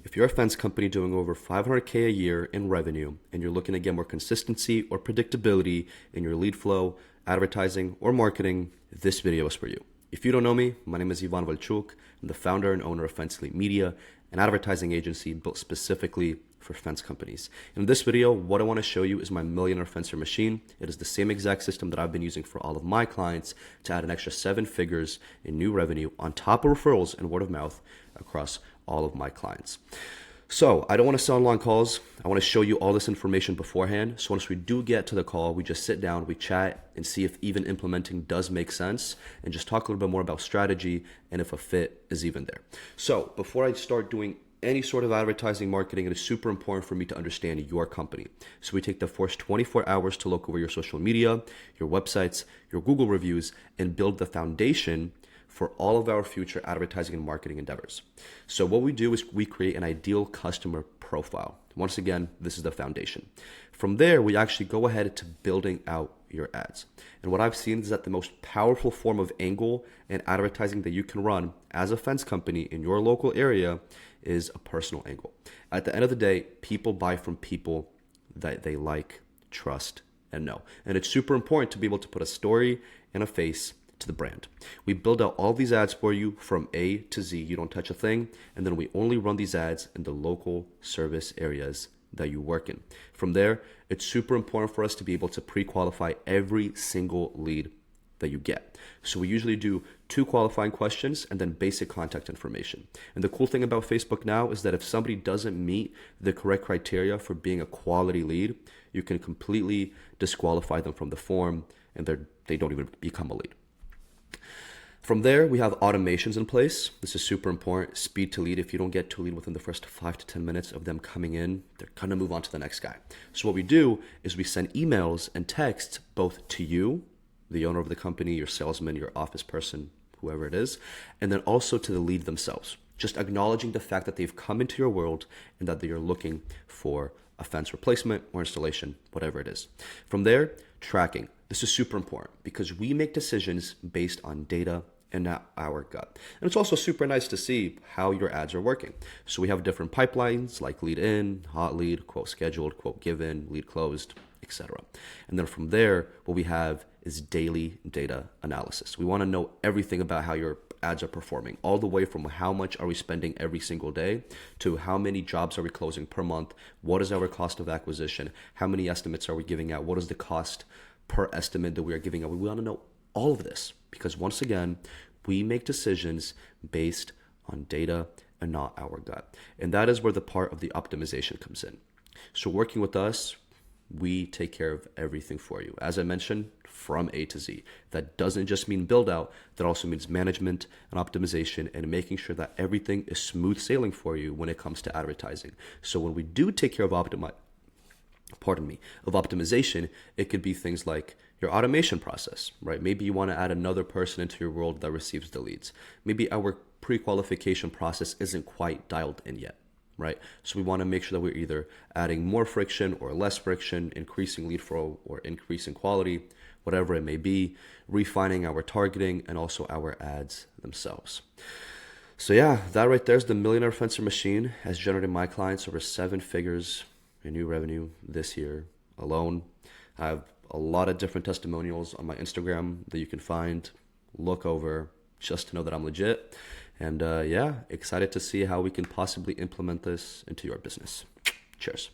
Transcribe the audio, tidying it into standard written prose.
If you're a fence company doing over 500K a year in revenue and you're looking to get more consistency or predictability in your lead flow, advertising, or marketing, this video is for you. If you don't know me, my name is Ivan Valchuk. I'm the founder and owner of Fence Elite Media, an advertising agency built specifically for fence companies. In this video, what I want to show you is my Millionaire Fencer machine. It is the same exact system that I've been using for all of my clients to add an extra 7 figures in new revenue on top of referrals and word of mouth across all of my clients. So I don't want to sound long calls. I want to show you all this information beforehand. So once we do get to the call, we just sit down, we chat and see if even implementing does make sense and just talk a little bit more about strategy and if a fit is even there. So before I start doing any sort of advertising marketing, it is super important for me to understand your company. So we take the first 24 hours to look over your social media, your websites, your Google reviews, and build the foundation for all of our future advertising and marketing endeavors. So what we do is we create an ideal customer profile. Once again, this is the foundation. From there, we actually go ahead to building out your ads. And what I've seen is that the most powerful form of angle and advertising that you can run as a fence company in your local area is a personal angle. At the end of the day, people buy from people that they like, trust, and know. And it's super important to be able to put a story and a face to the brand. We build out all these ads for you from A to Z. You don't touch a thing. And then we only run these ads in the local service areas that you work in. From there, it's super important for us to be able to pre-qualify every single lead that you get. So we usually do 2 qualifying questions and then basic contact information. And the cool thing about Facebook now is that if somebody doesn't meet the correct criteria for being a quality lead, you can completely disqualify them from the form and they don't even become a lead. From there, we have automations in place. This is super important. Speed to lead. If you don't get to lead within the first 5 to 10 minutes of them coming in, they're going to move on to the next guy. So what we do is we send emails and texts both to you, the owner of the company, your salesman, your office person, whoever it is, and then also to the lead themselves, just acknowledging the fact that they've come into your world and that they are looking for a fence replacement or installation, whatever it is. From there, tracking. This is super important because we make decisions based on data and not our gut. And it's also super nice to see how your ads are working. So we have different pipelines like lead in, hot lead, quote scheduled, quote given, lead closed, etc. And then from there, what we have is daily data analysis. We want to know everything about how your ads are performing, all the way from how much are we spending every single day to how many jobs are we closing per month, what is our cost of acquisition, how many estimates are we giving out, what is the cost per estimate that we are giving out. We want to know all of this because once again, we make decisions based on data and not our gut. And that is where the part of the optimization comes in. So working with us, we take care of everything for you. As I mentioned, from A to Z. That doesn't just mean build out, that also means management and optimization and making sure that everything is smooth sailing for you when it comes to advertising. So when we do take care of optimization, it could be things like your automation process, right? Maybe you want to add another person into your world that receives the leads. Maybe our pre-qualification process isn't quite dialed in yet, right? So we want to make sure that we're either adding more friction or less friction, increasing lead flow or increasing quality, whatever it may be, refining our targeting and also our ads themselves. So yeah, that right there is the Millionaire Fencer machine, has generated my clients over 7 figures in new revenue this year alone. I have a lot of different testimonials on my Instagram that you can find, look over, just to know that I'm legit. And yeah, excited to see how we can possibly implement this into your business. Cheers.